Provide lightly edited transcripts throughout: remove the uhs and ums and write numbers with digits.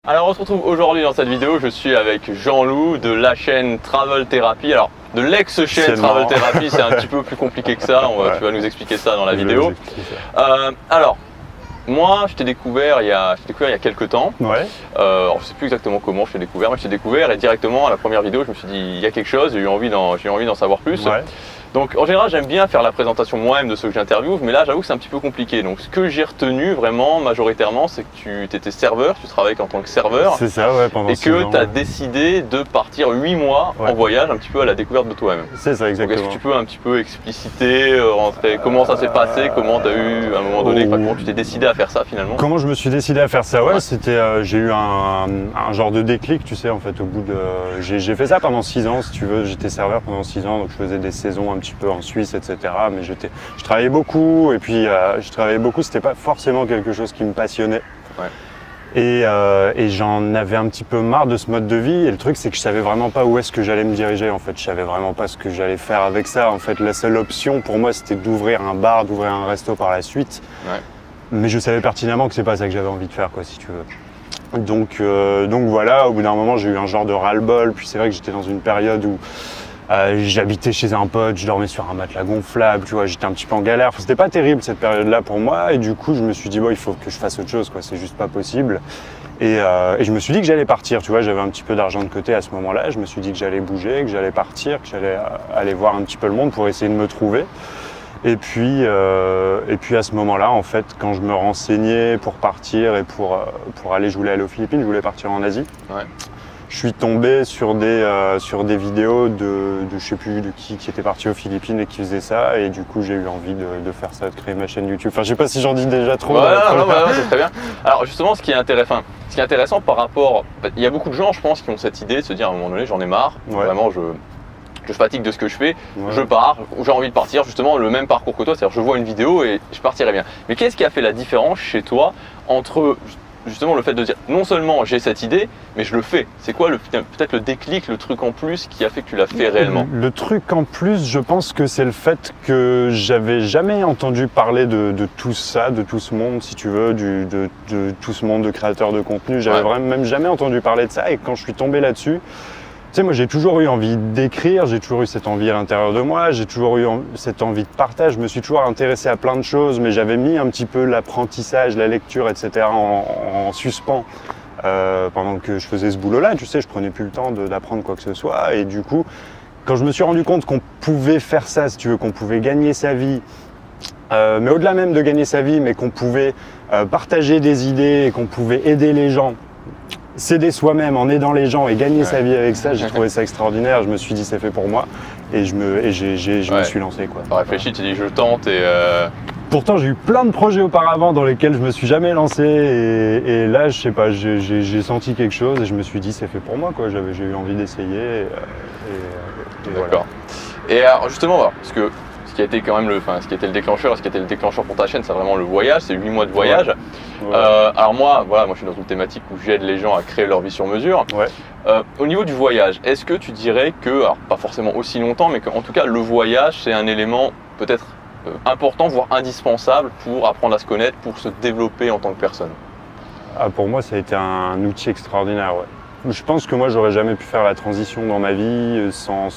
Alors on se retrouve aujourd'hui dans cette vidéo, je suis avec Jean-Loup de la chaîne Travel Therapy. Alors de l'ex-chaîne Travel Therapy, c'est un petit peu plus compliqué que ça, tu vas nous expliquer ça dans la vidéo. Alors, moi je t'ai découvert il y a quelques temps. Ouais. Alors, je sais plus exactement comment je t'ai découvert, mais je t'ai découvert et directement à la première vidéo je me suis dit il y a quelque chose, j'ai eu envie d'en savoir plus. Ouais. Donc en général j'aime bien faire la présentation moi-même de ceux que j'interviewe, mais là j'avoue que c'est un petit peu compliqué. Donc ce que j'ai retenu vraiment majoritairement, c'est que tu étais serveur, tu travaillais en tant que serveur. C'est ça, ouais, pendant 6 ans. Et que tu as décidé de partir 8 mois en voyage, un petit peu à la découverte de toi-même. C'est ça, exactement. Donc est-ce que tu peux un petit peu expliciter, rentrer, comment ça s'est passé, comment tu as eu à un moment donné, comment tu t'es décidé à faire ça finalement? Comment je me suis décidé à faire ça? Ouais, c'était, j'ai eu un genre de déclic, tu sais, en fait, au bout de... J'ai fait ça pendant 6 ans, si tu veux, j'étais serveur pendant 6 ans, donc je faisais des saisons un petit peu en Suisse, etc. Mais je travaillais beaucoup, et puis je travaillais beaucoup, c'était pas forcément quelque chose qui me passionnait. Ouais. Et j'en avais un petit peu marre de ce mode de vie, et le truc c'est que je savais vraiment pas où est-ce que j'allais me diriger en fait, je savais vraiment pas ce que j'allais faire avec ça. En fait, la seule option pour moi c'était d'ouvrir un bar, d'ouvrir un resto par la suite. Ouais. Mais je savais pertinemment que c'est pas ça que j'avais envie de faire, quoi, si tu veux. Donc voilà, au bout d'un moment j'ai eu un genre de ras-le-bol, puis c'est vrai que j'étais dans une période où j'habitais chez un pote, je dormais sur un matelas gonflable, tu vois, j'étais un petit peu en galère. Enfin, c'était pas terrible cette période-là pour moi, et du coup je me suis dit bon, il faut que je fasse autre chose, quoi, c'est juste pas possible. Et je me suis dit que j'allais partir, tu vois, j'avais un petit peu d'argent de côté à ce moment-là, je me suis dit que j'allais bouger, que j'allais partir, que j'allais aller voir un petit peu le monde pour essayer de me trouver. Et puis à ce moment-là, en fait, quand je me renseignais pour partir et pour aller, je voulais aller aux Philippines, je voulais partir en Asie. Ouais. Je suis tombé sur des vidéos de je sais plus de qui était parti aux Philippines et qui faisait ça, et du coup j'ai eu envie de faire ça, de créer ma chaîne YouTube. Enfin, je sais pas si j'en dis déjà trop. Non, c'est très bien. Alors justement, ce qui est intéressant par rapport, il y a beaucoup de gens, je pense, qui ont cette idée de se dire à un moment donné, j'en ai marre, vraiment je fatigue de ce que je fais, je pars, j'ai envie de partir, justement le même parcours que toi, c'est-à-dire je vois une vidéo et je partirai bien. Mais qu'est-ce qui a fait la différence chez toi entre justement le fait de dire non seulement j'ai cette idée, mais je le fais? C'est quoi peut-être le déclic, le truc en plus qui a fait que tu l'as fait réellement? Le truc en plus, je pense que c'est le fait que j'avais jamais entendu parler de tout ça, de tout ce monde, si tu veux, de tout ce monde de créateurs de contenu. J'avais même jamais entendu parler de ça, et quand je suis tombé là-dessus, tu sais, moi j'ai toujours eu envie d'écrire, j'ai toujours eu cette envie à l'intérieur de moi, j'ai toujours eu cette envie de partage, je me suis toujours intéressé à plein de choses, mais j'avais mis un petit peu l'apprentissage, la lecture, etc. en suspens pendant que je faisais ce boulot-là. Tu sais, je prenais plus le temps d'apprendre quoi que ce soit, et du coup, quand je me suis rendu compte qu'on pouvait faire ça, si tu veux, qu'on pouvait gagner sa vie, mais au-delà même de gagner sa vie, mais qu'on pouvait partager des idées, qu'on pouvait aider les gens, s'aider soi-même en aidant les gens et gagner sa vie avec ça, j'ai trouvé ça extraordinaire. Je me suis dit c'est fait pour moi, et je me suis lancé, quoi. T'as réfléchi, tu t'es dit je tente, et pourtant j'ai eu plein de projets auparavant dans lesquels je me suis jamais lancé, et là je sais pas, j'ai senti quelque chose et je me suis dit c'est fait pour moi, quoi. J'ai eu envie d'essayer, et d'accord. Voilà. Et alors justement, parce que ce qui a été quand même ce qui était le déclencheur pour ta chaîne, c'est vraiment le voyage, c'est 8 mois de voyage. Ouais. Alors moi je suis dans une thématique où j'aide les gens à créer leur vie sur mesure. Ouais. Au niveau du voyage, est-ce que tu dirais que, alors pas forcément aussi longtemps, mais qu'en tout cas le voyage c'est un élément peut-être important, voire indispensable pour apprendre à se connaître, pour se développer en tant que personne? Pour moi ça a été un outil extraordinaire, ouais. Je pense que moi j'aurais jamais pu faire la transition dans ma vie sans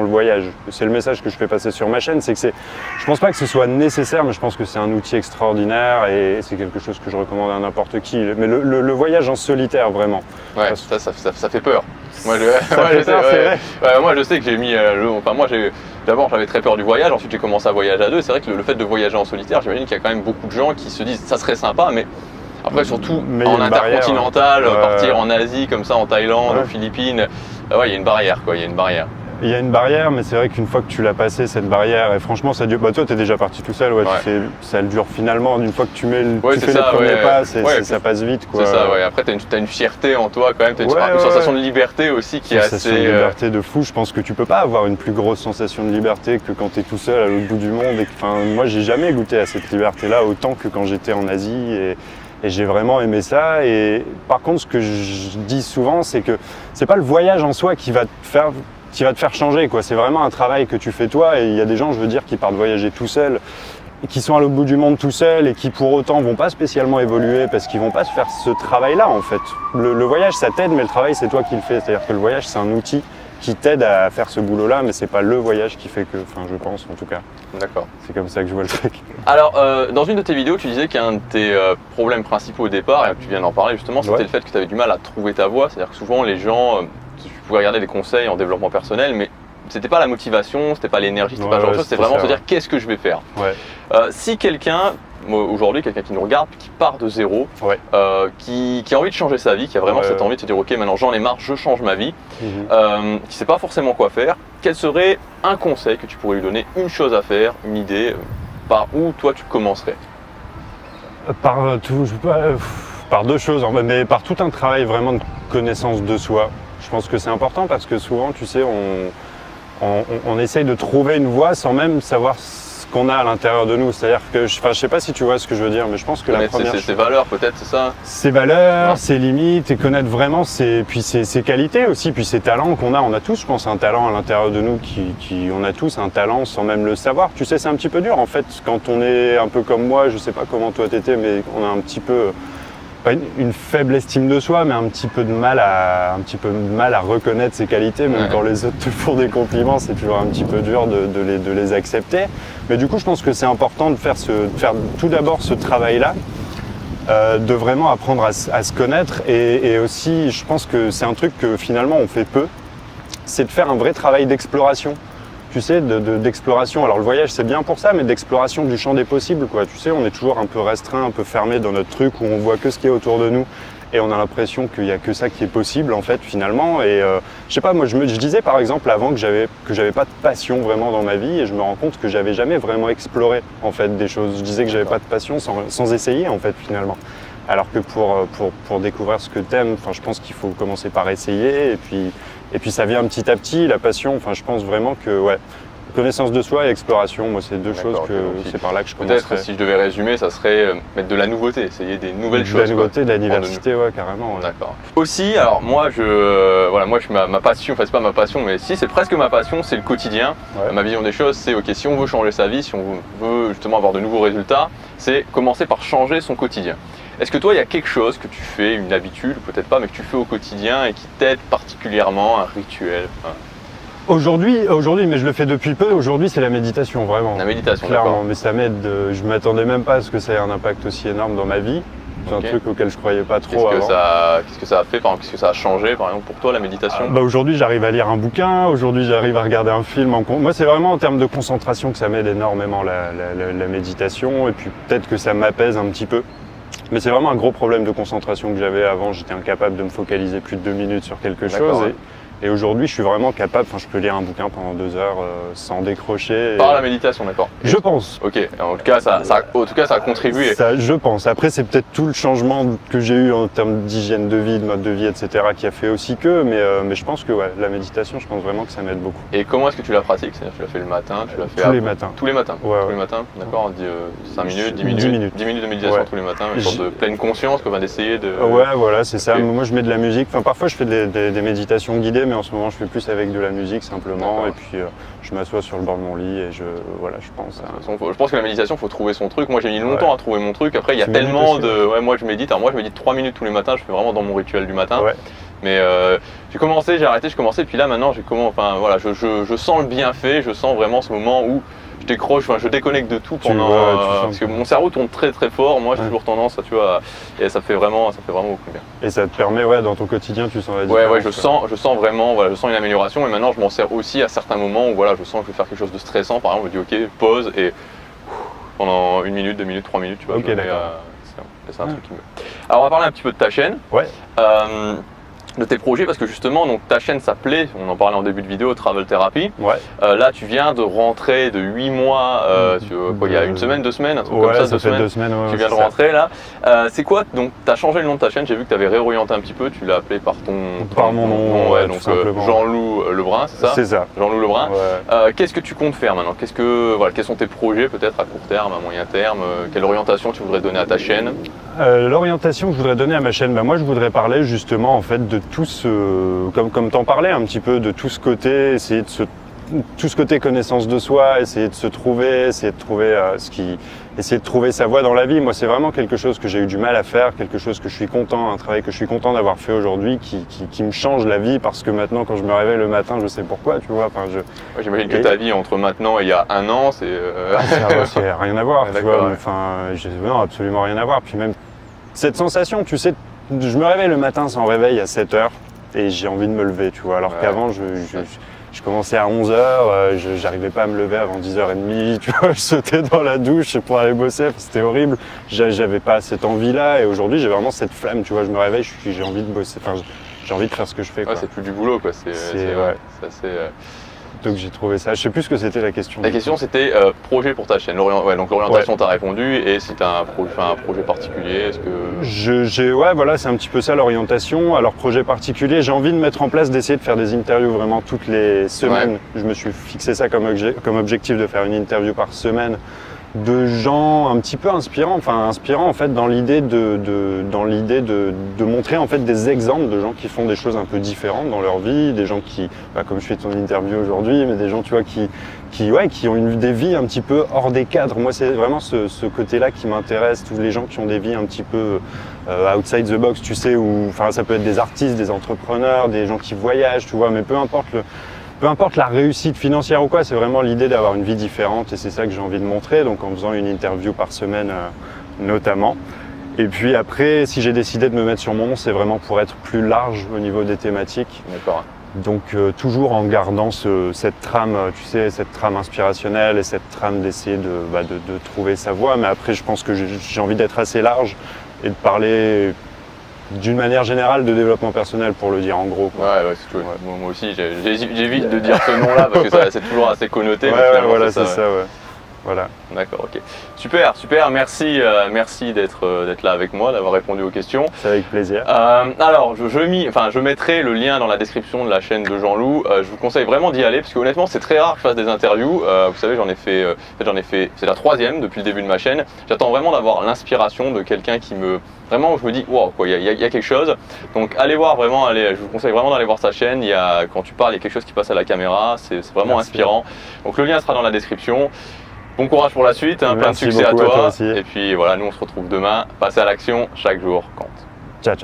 le voyage. C'est le message que je fais passer sur ma chaîne, c'est que je pense pas que ce soit nécessaire, mais je pense que c'est un outil extraordinaire, et c'est quelque chose que je recommande à n'importe qui. Mais le voyage en solitaire, vraiment. Ouais, ça fait peur. Moi, moi je sais que j'ai mis d'abord j'avais très peur du voyage, ensuite j'ai commencé à voyager à deux. C'est vrai que le fait de voyager en solitaire, j'imagine qu'il y a quand même beaucoup de gens qui se disent ça serait sympa, mais après, surtout en intercontinental, partir en Asie, comme ça, en Thaïlande, aux Philippines, il y a une barrière, quoi. Il y a une barrière. Il y a une barrière, mais c'est vrai qu'une fois que tu l'as passé, cette barrière, et franchement, ça dure. Bah, toi, t'es déjà parti tout seul, ça dure finalement. Une fois que tu fais les premiers pas, ça passe vite, quoi. C'est ça, ouais. Après, t'as une fierté en toi, quand même. T'as une sensation de liberté aussi qui est assez. Une sensation de liberté de fou. Je pense que tu peux pas avoir une plus grosse sensation de liberté que quand t'es tout seul à l'autre bout du monde. Moi, j'ai jamais goûté à cette liberté-là autant que quand j'étais en Asie. Et j'ai vraiment aimé ça. Et par contre, ce que je dis souvent, c'est que c'est pas le voyage en soi qui va te faire changer, quoi. C'est vraiment un travail que tu fais toi. Et il y a des gens, je veux dire, qui partent voyager tout seuls. qui sont à l'autre bout du monde tout seuls et qui pour autant vont pas spécialement évoluer parce qu'ils vont pas se faire ce travail-là en fait. Le voyage ça t'aide, mais le travail c'est toi qui le fais. C'est-à-dire que le voyage c'est un outil qui t'aide à faire ce boulot-là, mais c'est pas le voyage qui fait que, enfin je pense en tout cas. D'accord. C'est comme ça que je vois le truc. Alors, dans une de tes vidéos, tu disais qu'un de tes problèmes principaux au départ, et tu viens d'en parler justement, c'était le fait que tu avais du mal à trouver ta voie. C'est-à-dire que souvent les gens, tu pouvais regarder des conseils en développement personnel, mais c'était pas la motivation, c'était pas l'énergie, c'était pas genre de chose, c'était vraiment se dire qu'est-ce que je vais faire. Si quelqu'un, aujourd'hui, quelqu'un qui nous regarde, qui part de zéro, qui a envie de changer sa vie, qui a vraiment cette envie de se dire ok maintenant j'en ai marre, je change ma vie, qui sait pas forcément quoi faire, quel serait un conseil que tu pourrais lui donner, une chose à faire, une idée, par où toi tu commencerais? Par deux choses, mais par tout un travail vraiment de connaissance de soi. Je pense que c'est important parce que souvent, tu sais, on essaye de trouver une voie sans même savoir ce qu'on a à l'intérieur de nous. C'est-à-dire que, je sais pas si tu vois ce que je veux dire, mais je pense que la première chose... Ses valeurs peut-être, c'est ça? Ses valeurs, ses limites, et connaître vraiment ses qualités aussi, puis ses talents qu'on a. On a tous, je pense, un talent à l'intérieur de nous, on a tous un talent sans même le savoir. Tu sais, c'est un petit peu dur en fait, quand on est un peu comme moi, je sais pas comment toi t'étais, mais on a un petit peu... pas une faible estime de soi, mais un petit peu de mal à reconnaître ses qualités, même quand les autres te font des compliments, c'est toujours un petit peu dur de les accepter. Mais du coup, je pense que c'est important de faire tout d'abord ce travail-là, de vraiment apprendre à se connaître, et aussi, je pense que c'est un truc que finalement on fait peu, c'est de faire un vrai travail d'exploration. Tu sais, d'exploration. Alors le voyage c'est bien pour ça, mais d'exploration du champ des possibles, quoi. Tu sais, on est toujours un peu restreint, un peu fermé dans notre truc où on voit que ce qui est autour de nous et on a l'impression qu'il n'y a que ça qui est possible en fait finalement. Et je sais pas, moi je disais par exemple avant que j'avais pas de passion vraiment dans ma vie, et je me rends compte que j'avais jamais vraiment exploré en fait des choses. Je disais que j'avais pas de passion sans essayer en fait finalement. Alors que pour découvrir ce que t'aimes, enfin je pense qu'il faut commencer par essayer, et puis ça vient petit à petit, la passion. Enfin je pense vraiment que connaissance de soi et exploration, moi c'est deux choses c'est par là que je commencerais. Peut-être si je devais résumer, ça serait mettre de la nouveauté, essayer des nouvelles choses. De la nouveauté, de la diversité, carrément. D'accord. Aussi, alors moi ma passion, enfin c'est pas ma passion, mais si c'est presque ma passion, c'est le quotidien. Ma vision des choses, c'est ok, si on veut changer sa vie, si on veut justement avoir de nouveaux résultats, c'est commencer par changer son quotidien. Est-ce que toi, il y a quelque chose que tu fais, une habitude, peut-être pas, mais que tu fais au quotidien et qui t'aide particulièrement, un rituel? Aujourd'hui, mais je le fais depuis peu, aujourd'hui c'est la méditation vraiment. La méditation, clairement, mais ça m'aide, je m'attendais même pas à ce que ça ait un impact aussi énorme dans ma vie. C'est un truc auquel je croyais pas trop avant. Qu'est-ce que ça a fait, par exemple, qu'est-ce que ça a changé par exemple pour toi la méditation? Aujourd'hui j'arrive à lire un bouquin, aujourd'hui j'arrive à regarder un film. Moi c'est vraiment en termes de concentration que ça m'aide énormément la méditation, et puis peut-être que ça m'apaise un petit peu. Mais c'est vraiment un gros problème de concentration que j'avais avant, j'étais incapable de me focaliser plus de 2 minutes sur quelque chose. Et aujourd'hui, je suis vraiment capable, je peux lire un bouquin pendant 2 heures sans décrocher. Par la méditation, d'accord. Je pense. Ok, en tout cas, ça a contribué. Ça, je pense. Après, c'est peut-être tout le changement que j'ai eu en termes d'hygiène de vie, de mode de vie, etc. qui a fait aussi que, mais je pense que la méditation, je pense vraiment que ça m'aide beaucoup. Et comment est-ce que tu la pratiques? C'est-à-dire tu l'as fait le matin, tu l'as fait tous les matins. Tous les matins. Tous les matins, d'accord. 5 minutes, 10 minutes. 10 minutes de méditation tous les matins, une sorte de pleine conscience, d'essayer de. Ouais, voilà, c'est ça. Moi, je mets de la musique. Enfin, parfois, je fais des méditations guidées, mais en ce moment, je fais plus avec de la musique simplement. Et puis, je m'assois sur le bord de mon lit et je pense. Je pense que la méditation, il faut trouver son truc. Moi, j'ai mis longtemps à trouver mon truc. Après, il y a tellement de. Moi, je médite. Alors, moi, je médite 3 minutes tous les matins. Je fais vraiment dans mon rituel du matin. Mais j'ai commencé, j'ai arrêté, puis là, maintenant, je sens le bienfait. Je sens vraiment ce moment où je décroche, je déconnecte de tout pendant. Parce que mon cerveau tourne très très fort. Moi, j'ai toujours tendance à, et ça fait vraiment beaucoup bien. Et ça te permet, dans ton quotidien, tu sens la différence. Ouais, je sens vraiment, je sens une amélioration. Et maintenant, je m'en sers aussi à certains moments où, je sens que je vais faire quelque chose de stressant. Par exemple, je me dis, ok, pause, et pendant 1 minute, 2 minutes, 3 minutes, tu vois. Ok, d'accord. C'est un truc qui me. Alors, on va parler un petit peu de ta chaîne. De tes projets, parce que justement donc ta chaîne s'appelait, on en parlait en début de vidéo, Travel Therapy. Là tu viens de rentrer de 8 mois, il y a 1 semaine, 2 semaines, un truc comme ça, 2 semaines. 2 semaines, tu viens de rentrer là. C'est quoi, donc tu as changé le nom de ta chaîne, j'ai vu que tu avais réorienté un petit peu, tu l'as appelé par mon nom, donc Jean-Loup Lebrun, c'est ça? C'est ça. Jean-Loup Lebrun. Qu'est-ce que tu comptes faire maintenant? Quels sont tes projets peut-être à court terme, à moyen terme? Quelle orientation tu voudrais donner à ta chaîne? L'orientation que je voudrais donner à ma chaîne, moi je voudrais parler justement en fait de tout ce, comme t'en parlais un petit peu, de tout ce côté, essayer de se tout ce côté connaissance de soi, essayer de se trouver, essayer de trouver essayer de trouver sa voie dans la vie. Moi, c'est vraiment quelque chose que j'ai eu du mal à faire, quelque chose que je suis content, un travail que je suis content d'avoir fait aujourd'hui, qui me change la vie parce que maintenant, quand je me réveille le matin, je sais pourquoi, tu vois. Enfin, j'imagine que ta vie entre maintenant et il y a un an, c'est c'est rien à voir, tu vois. Enfin, non, absolument rien à voir. Puis même cette sensation, tu sais, je me réveille le matin sans réveil à 7 h et j'ai envie de me lever, tu vois. Alors qu'avant, je commençais à 11 h, j'arrivais pas à me lever avant 10 h 30, tu vois, je sautais dans la douche pour aller bosser, c'était horrible. J'avais pas cette envie-là et aujourd'hui j'ai vraiment cette flamme, tu vois, je me réveille, j'ai envie de bosser, enfin j'ai envie de faire ce que je fais. Ouais, c'est plus du boulot, quoi. Donc j'ai trouvé ça. Je sais plus ce que c'était la question. La question c'était projet pour ta chaîne. Donc l'orientation t'as répondu et si t'as un projet particulier, est-ce que... voilà, c'est un petit peu ça l'orientation. Alors projet particulier, j'ai envie de mettre en place, d'essayer de faire des interviews vraiment toutes les semaines. Ouais. Je me suis fixé ça comme objectif de faire une interview par semaine de gens un petit peu inspirants en fait dans l'idée de montrer en fait des exemples de gens qui font des choses un peu différentes dans leur vie, des gens qui, comme je fais ton interview aujourd'hui, mais des gens, tu vois, qui ont des vies un petit peu hors des cadres. Moi, c'est vraiment ce côté-là qui m'intéresse, tous les gens qui ont des vies un petit peu outside the box, tu sais, ça peut être des artistes, des entrepreneurs, des gens qui voyagent, tu vois, mais peu importe la réussite financière ou quoi, c'est vraiment l'idée d'avoir une vie différente et c'est ça que j'ai envie de montrer, donc en faisant une interview par semaine notamment. Et puis après, si j'ai décidé de me mettre sur mon nom, c'est vraiment pour être plus large au niveau des thématiques. D'accord. Donc toujours en gardant cette trame, tu sais, cette trame inspirationnelle et cette trame d'essayer de trouver sa voie. Mais après, je pense que j'ai envie d'être assez large et de parler d'une manière générale de développement personnel, pour le dire en gros, quoi. Ouais, c'est tout. Ouais. Moi aussi, j'évite de dire ce nom-là parce que c'est toujours assez connoté. Voilà, c'est ça. Voilà. D'accord, ok. Super. Merci d'être là avec moi, d'avoir répondu aux questions. C'est avec plaisir. Alors, je mettrai le lien dans la description de la chaîne de Jean-Loup. Je vous conseille vraiment d'y aller parce que honnêtement, c'est très rare que je fasse des interviews. Vous savez, j'en ai fait, c'est la 3e depuis le début de ma chaîne. J'attends vraiment d'avoir l'inspiration de quelqu'un qui me, vraiment, je me dis, wow, quoi, il y a quelque chose. Donc, allez voir vraiment, je vous conseille vraiment d'aller voir sa chaîne. Quand tu parles, il y a quelque chose qui passe à la caméra. C'est vraiment inspirant. Donc, le lien sera dans la description. Bon courage pour la suite, plein de succès à toi. Et puis voilà, nous on se retrouve demain. Passez à l'action, chaque jour compte. Ciao.